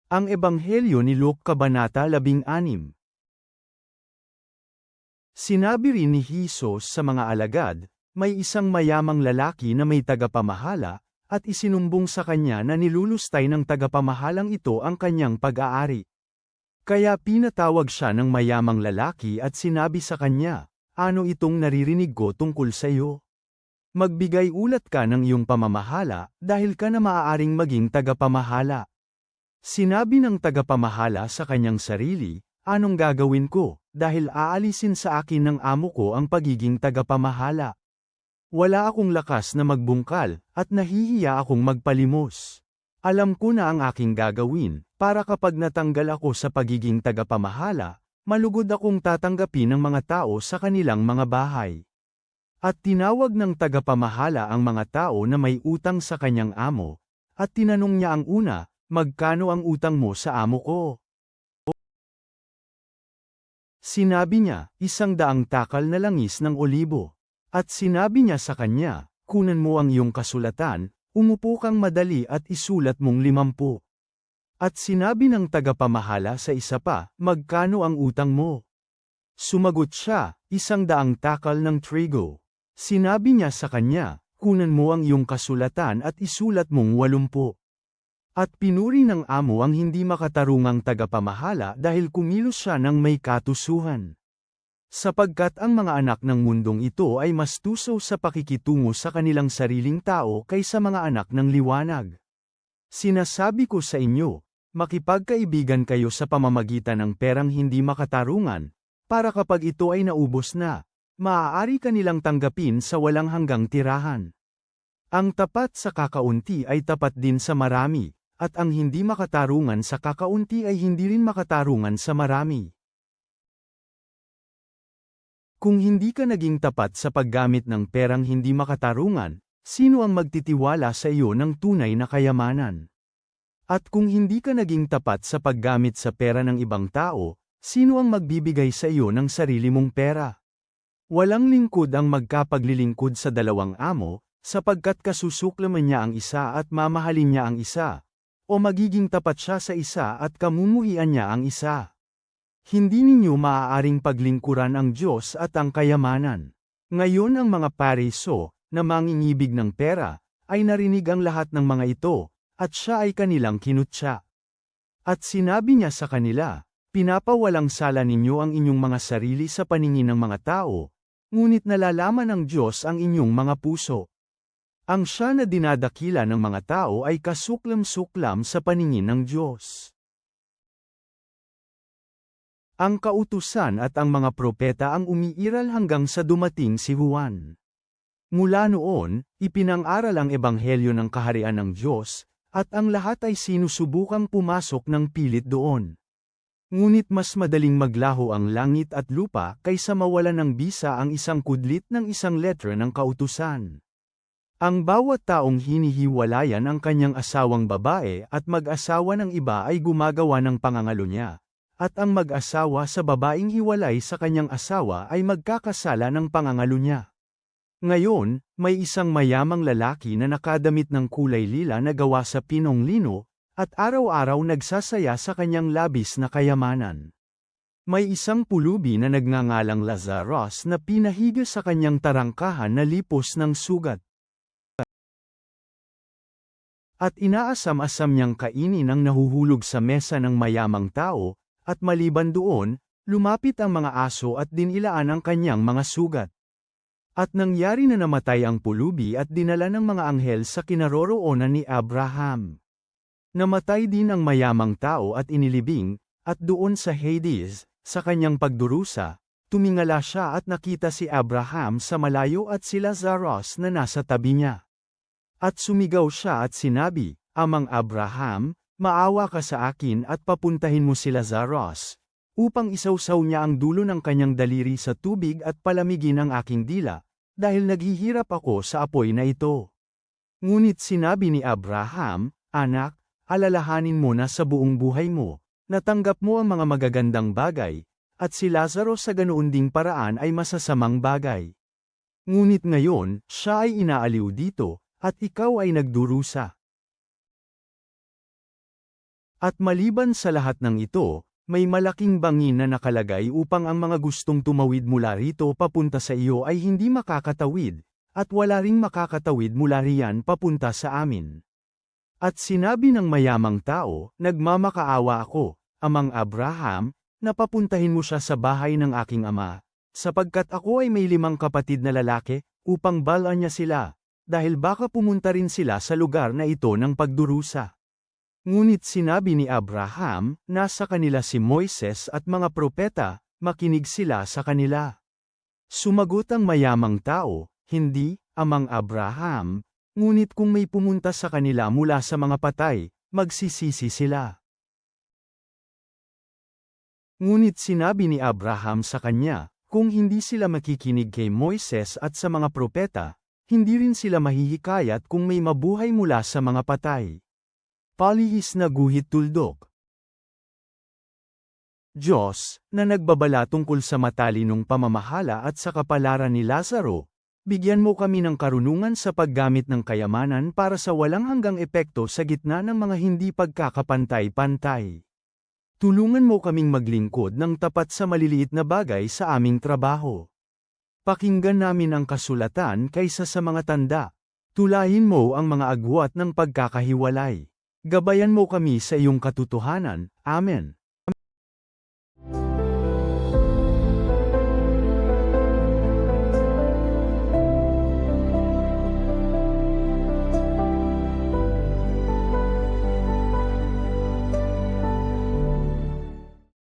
Ang Ebanghelyo ni Luke Kabanata 16. Sinabi rin ni Jesus sa mga alagad, may isang mayamang lalaki na may tagapamahala, at isinumbong sa kanya na nilulustay ng tagapamahalang ito ang kanyang pag-aari. Kaya pinatawag siya ng mayamang lalaki at sinabi sa kanya, ano itong naririnig ko tungkol sa iyo? Magbigay ulat ka ng iyong pamamahala, dahil ka na maaaring maging tagapamahala. Sinabi ng tagapamahala sa kanyang sarili, anong gagawin ko, dahil aalisin sa akin ng amo ko ang pagiging tagapamahala. Wala akong lakas na magbungkal, at nahihiya akong magpalimos. Alam ko na ang aking gagawin, para kapag natanggal ako sa pagiging tagapamahala, malugod akong tatanggapin ng mga tao sa kanilang mga bahay. At tinawag ng tagapamahala ang mga tao na may utang sa kanyang amo, at tinanong niya ang una, magkano ang utang mo sa amo ko? Sinabi niya, 100 takal na langis ng olibo. At sinabi niya sa kanya, kunan mo ang iyong kasulatan, umupo kang madali at isulat mong 50. At sinabi ng tagapamahala sa isa pa, magkano ang utang mo? Sumagot siya, 100 takal ng trigo. Sinabi niya sa kanya, kunan mo ang iyong kasulatan at isulat mong 80. At pinuri ng amo ang hindi makatarungang tagapamahala dahil kumilos siya ng may katusuhan. Sapagkat ang mga anak ng mundong ito ay mas tusaw sa pakikitungo sa kanilang sariling tao kaysa mga anak ng liwanag. Sinasabi ko sa inyo, makipagkaibigan kayo sa pamamagitan ng perang hindi makatarungan, para kapag ito ay naubos na, maaari kanilang tanggapin sa walang hanggang tirahan. Ang tapat sa kakaunti ay tapat din sa marami, at ang hindi makatarungan sa kakaunti ay hindi rin makatarungan sa marami. Kung hindi ka naging tapat sa paggamit ng perang hindi makatarungan, sino ang magtitiwala sa iyo ng tunay na kayamanan? At kung hindi ka naging tapat sa paggamit sa pera ng ibang tao, sino ang magbibigay sa iyo ng sarili mong pera? Walang lingkod ang magkapaglilingkod sa dalawang amo, sapagkat kasusuklaman niya ang isa at mamahalin niya ang isa, o magiging tapat siya sa isa at kamumuhian niya ang isa. Hindi ninyo maaaring paglingkuran ang Diyos at ang kayamanan. Ngayon ang mga Pariso, na mangingibig ng pera, ay narinig ang lahat ng mga ito, at siya ay kanilang kinutya. At sinabi niya sa kanila, pinapawalang sala ninyo ang inyong mga sarili sa paningin ng mga tao, ngunit nalalaman ng Diyos ang inyong mga puso. Ang siya na dinadakila ng mga tao ay kasuklam-suklam sa paningin ng Diyos. Ang kautusan at ang mga propeta ang umiiral hanggang sa dumating si Juan. Mula noon, ipinang-aral ang ebanghelyo ng kaharian ng Diyos, at ang lahat ay sinusubukang pumasok ng pilit doon. Ngunit mas madaling maglaho ang langit at lupa kaysa mawala ng bisa ang isang kudlit ng isang letra ng kautusan. Ang bawat taong hinihiwalayan ang kanyang asawang babae at mag-asawa ng iba ay gumagawa ng pangangalo niya, at ang mag-asawa sa babaeng hiwalay sa kanyang asawa ay magkakasala ng pangangalo niya. Ngayon, may isang mayamang lalaki na nakadamit ng kulay lila na gawa sa pinong lino, at araw-araw nagsasaya sa kanyang labis na kayamanan. May isang pulubi na nagngangalang Lazarus na pinahiga sa kanyang tarangkahan na lipos ng sugat. At inaasam-asam niyang kainin ang nahuhulog sa mesa ng mayamang tao, at maliban doon, lumapit ang mga aso at dinilaan ang kanyang mga sugat. At nangyari na namatay ang pulubi at dinala ng mga anghel sa kinaroroonan ni Abraham. Namatay din ang mayamang tao at inilibing, at doon sa Hades, sa kanyang pagdurusa, tumingala siya at nakita si Abraham sa malayo at si Lazarus na nasa tabi niya. At sumigaw siya at sinabi, Amang Abraham, maawa ka sa akin at papuntahin mo si Lazarus, upang isawsaw niya ang dulo ng kanyang daliri sa tubig at palamigin ang aking dila, dahil naghihirap ako sa apoy na ito. Ngunit sinabi ni Abraham, Anak, alalahanin mo na sa buong buhay mo, natanggap mo ang mga magagandang bagay, at si Lazarus sa ganoon ding paraan ay masasamang bagay. Ngunit ngayon, siya ay inaaliw dito, at ikaw ay nagdurusa. At maliban sa lahat ng ito, may malaking bangin na nakalagay upang ang mga gustong tumawid mula rito papunta sa iyo ay hindi makakatawid, at wala ring makakatawid mula riyan papunta sa amin. At sinabi ng mayamang tao, nagmamakaawa ako, Amang Abraham, na papuntahin mo siya sa bahay ng aking ama, sapagkat ako ay may 5 kapatid na lalaki, upang balaan niya sila, dahil baka pumunta rin sila sa lugar na ito ng pagdurusa. Ngunit sinabi ni Abraham, nasa kanila si Moises at mga propeta, makinig sila sa kanila. Sumagot ang mayamang tao, hindi, Amang Abraham, ngunit kung may pumunta sa kanila mula sa mga patay, magsisisi sila. Ngunit sinabi ni Abraham sa kanya, kung hindi sila makikinig kay Moises at sa mga propeta, hindi rin sila mahihikayat kung may mabuhay mula sa mga patay. Palihis na guhit tuldok. Diyos, na nagbabala tungkol sa matalinong pamamahala at sa kapalaran ni Lazaro, bigyan mo kami ng karunungan sa paggamit ng kayamanan para sa walang hanggang epekto sa gitna ng mga hindi pagkakapantay-pantay. Tulungan mo kaming maglingkod ng tapat sa maliliit na bagay sa aming trabaho. Pakinggan namin ang kasulatan kaysa sa mga tanda. Tulahin mo ang mga agwat ng pagkakahiwalay. Gabayan mo kami sa iyong katotohanan. Amen.